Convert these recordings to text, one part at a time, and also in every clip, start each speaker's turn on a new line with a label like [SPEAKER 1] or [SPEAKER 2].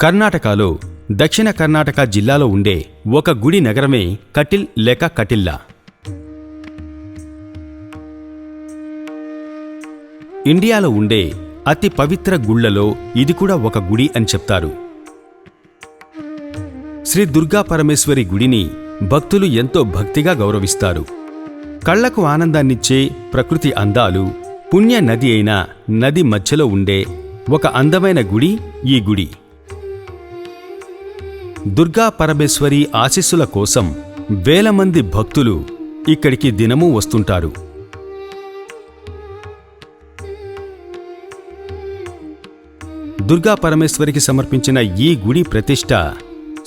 [SPEAKER 1] కర్ణాటకలో దక్షిణ కర్ణాటక జిల్లాలో ఉండే ఒక గుడి నగరమే కటిల్ లేక కటిల్లా. ఇండియాలో ఉండే అతి పవిత్ర గుళ్లలో ఇది కూడా ఒక గుడి అని చెప్తారు. శ్రీ దుర్గా పరమేశ్వరి గుడిని భక్తులు ఎంతో భక్తిగా గౌరవిస్తారు. కళ్లకు ఆనందాన్నిచ్చే ప్రకృతి అందాలు, పుణ్య నది అయిన నది మధ్యలో ఉండే ఒక అందమైన గుడి ఈ గుడి. దుర్గా పరమేశ్వరి ఆశీస్సుల కోసం వేల మంది భక్తులు ఇక్కడికి దినమూ వస్తుంటారు. దుర్గా పరమేశ్వరికి సమర్పించిన ఈ గుడి ప్రతిష్ఠ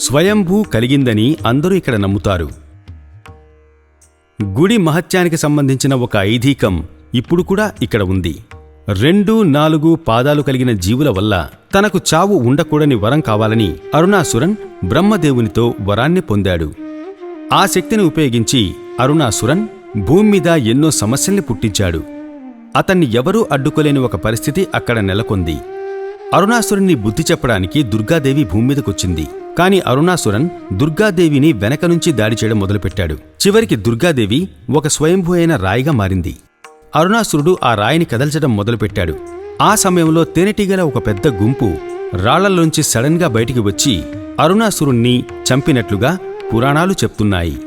[SPEAKER 1] స్వయంభూ కలిగిందని అందరూ ఇక్కడ నమ్ముతారు. గుడి మహత్యానికి సంబంధించిన ఒక ఐదీకం ఇప్పుడు కూడా ఇక్కడ ఉంది. 2-4 పాదాలు కలిగిన జీవుల వల్ల తనకు చావు ఉండకూడని వరం కావాలని అరుణాసురన్ బ్రహ్మదేవునితో వరాన్ని పొందాడు. ఆ శక్తిని ఉపయోగించి అరుణాసురన్ భూమి మీద ఎన్నో సమస్యల్ని పుట్టించాడు. అతన్ని ఎవరూ అడ్డుకోలేని ఒక పరిస్థితి అక్కడ నెలకొంది. అరుణాసురుణ్ణి బుద్ధి చెప్పడానికి దుర్గాదేవి భూమి మీదకొచ్చింది. కాని అరుణాసురన్ దుర్గాదేవిని వెనక నుంచి దాడి చేయడం మొదలుపెట్టాడు. చివరికి దుర్గాదేవి ఒక స్వయంభూ అయిన రాయిగా మారింది. అరుణాసురుడు ఆ రాయిని కదల్చడం మొదలుపెట్టాడు. ఆ సమయంలో తేనెటీగల ఒక పెద్ద గుంపు రాళ్లలోంచి సడన్గా బయటికి వచ్చి అరుణాసురుణ్ణి చంపినట్లుగా పురాణాలు చెప్తున్నాయి.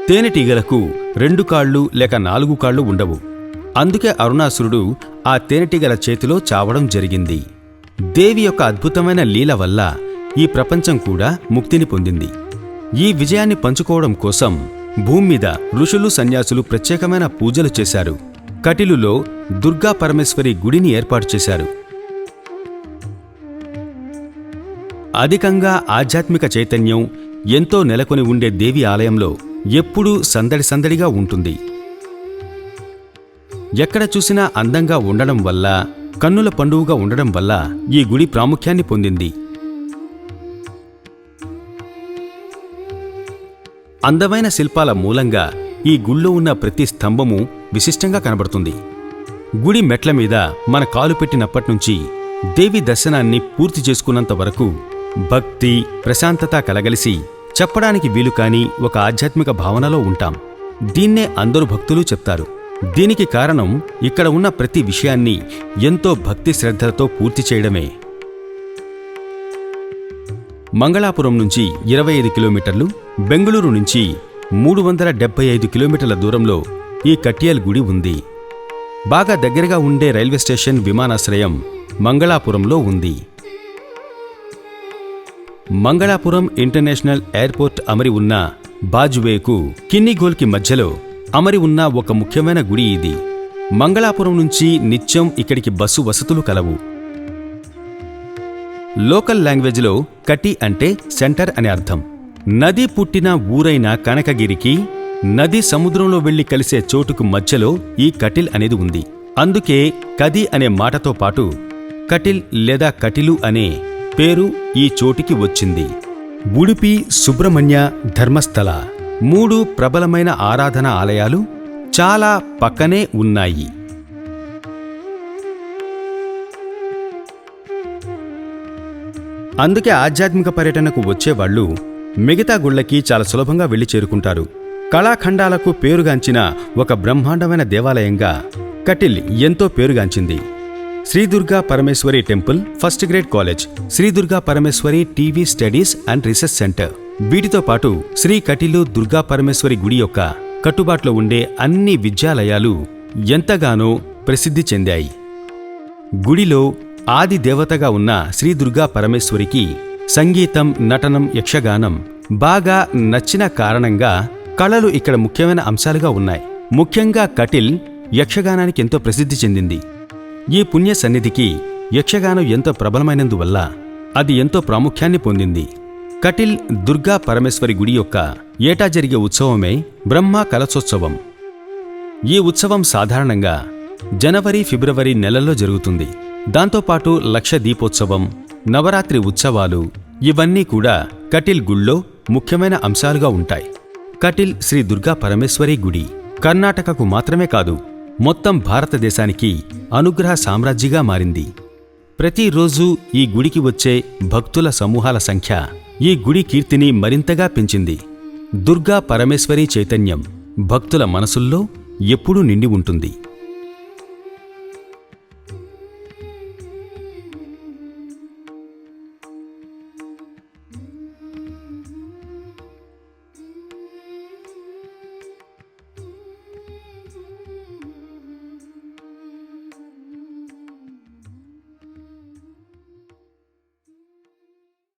[SPEAKER 1] తేనెటీగలకు 2 కాళ్ళు లేక 4 కాళ్ళు ఉండవు. అందుకే అరుణాసురుడు ఆ తేనెటీగల చేతిలో చావడం జరిగింది. దేవి యొక్క అద్భుతమైన లీల వల్ల ఈ ప్రపంచం కూడా ముక్తిని పొందింది. ఈ విజయాన్ని పంచుకోవడం కోసం భూమి మీద ఋషులు, సన్యాసులు ప్రత్యేకమైన పూజలు చేశారు. కటిలులో దుర్గా పరమేశ్వరి గుడిని ఏర్పాటు చేశారు. అధికంగా ఆధ్యాత్మిక చైతన్యం ఎంతో నెలకొని ఉండే దేవి ఆలయంలో ఎప్పుడూ సందడి సందడిగా ఉంటుంది. ఎక్కడ చూసినా అందంగా ఉండడం వల్ల, కన్నుల పండువుగా ఉండడం వల్ల ఈ గుడి ప్రాముఖ్యాన్ని పొందింది. అందమైన శిల్పాల మూలంగా ఈ గుళ్ళో ఉన్న ప్రతి స్తంభము విశిష్టంగా కనబడుతుంది. గుడి మెట్ల మీద మన కాలు పెట్టినప్పటినుంచి దేవి దర్శనాన్ని పూర్తి చేసుకున్నంత వరకు భక్తి, ప్రశాంతత కలగలిసి చెప్పడానికి వీలు కాని ఒక ఆధ్యాత్మిక భావనలో ఉంటాం. దీన్నే అందరూ భక్తులు చెప్తారు. దీనికి కారణం ఇక్కడ ఉన్న ప్రతి విషయాన్ని ఎంతో భక్తి శ్రద్ధలతో పూర్తి చేయడమే. మంగళాపురం నుంచి 25 కిలోమీటర్లు, బెంగుళూరు నుంచి 375 కిలోమీటర్ల దూరంలో ఈ కట్యాల్ గుడి ఉంది. బాగా దగ్గరగా ఉండే రైల్వే స్టేషన్, విమానాశ్రయం మంగళాపురంలో ఉంది. మంగళాపురం ఇంటర్నేషనల్ ఎయిర్పోర్ట్ అమరి ఉన్న బాజ్వేకు, కిన్నిగోల్కి మధ్యలో అమరి ఉన్న ఒక ముఖ్యమైన గుడి ఇది. మంగళాపురం నుంచి నిత్యం ఇక్కడికి బస్సు వసతులు కలవు. లోకల్ లాంగ్వేజ్లో కటి అంటే సెంటర్ అని అర్థం. నది పుట్టిన ఊరైన కనకగిరికి నది సముద్రంలో వెళ్లి కలిసే చోటుకు మధ్యలో ఈ కటిల్ అనేది ఉంది. అందుకే కది అనే మాటతో పాటు కటిల్ లేదా కటిలు అనే పేరు ఈ చోటికి వచ్చింది. ఉడుపి, సుబ్రహ్మణ్య, ధర్మస్థల 3 ప్రబలమైన ఆరాధనా ఆలయాలు చాలా పక్కనే ఉన్నాయి. అందుకే ఆధ్యాత్మిక పర్యటనకు వచ్చేవాళ్లు మిగతా గుళ్లకి చాలా సులభంగా వెళ్లి చేరుకుంటారు. కళాఖండాలకు పేరుగాంచిన ఒక బ్రహ్మాండమైన దేవాలయంగా కటిల్ ఎంతో పేరుగాంచింది. Shri Durga Parameshwari temple, first grade college, Shri Durga Parameshwari TV studies and research centre, వీటితో పాటు శ్రీ కటిలు దుర్గా పరమేశ్వరి గుడి యొక్క కట్టుబాట్లో ఉండే అన్ని విద్యాలయాలు ఎంతగానో ప్రసిద్ధి చెందాయి. గుడిలో ఆది దేవతగా ఉన్న శ్రీ దుర్గా పరమేశ్వరికి సంగీతం, నటనం, యక్షగానం బాగా నచ్చిన కారణంగా కళలు ఇక్కడ ముఖ్యమైన అంశాలుగా ఉన్నాయి. ముఖ్యంగా కటిల్ యక్షగానానికి ఎంతో ప్రసిద్ధి చెందింది. ఈ పుణ్య సన్నిధికి యక్షగానం ఎంతో ప్రబలమైనందువల్ల అది ఎంతో ప్రాముఖ్యాన్ని పొందింది. కటిల్ దుర్గా పరమేశ్వరి గుడి యొక్క ఏటా జరిగే ఉత్సవమే బ్రహ్మ కలశోత్సవం. ఈ ఉత్సవం సాధారణంగా జనవరి, ఫిబ్రవరి నెలల్లో జరుగుతుంది. దాంతోపాటు లక్ష దీపోత్సవం, నవరాత్రి ఉత్సవాలు ఇవన్నీ కూడా కటిల్ గుళ్ళో ముఖ్యమైన అంశాలుగా ఉంటాయి. కటిల్ శ్రీ దుర్గా పరమేశ్వరి గుడి కర్ణాటకకు మాత్రమే కాదు, మొత్తం భారతదేశానికి అనుగ్రహ సామ్రాజ్యిగా మారింది. ప్రతిరోజూ ఈ గుడికి వచ్చే భక్తుల సమూహాల సంఖ్య ఈ గుడి కీర్తిని మరింతగా పెంచింది. దుర్గా పరమేశ్వరీ చైతన్యం భక్తుల మనసుల్లో ఎప్పుడూ నిండి ఉంటుంది.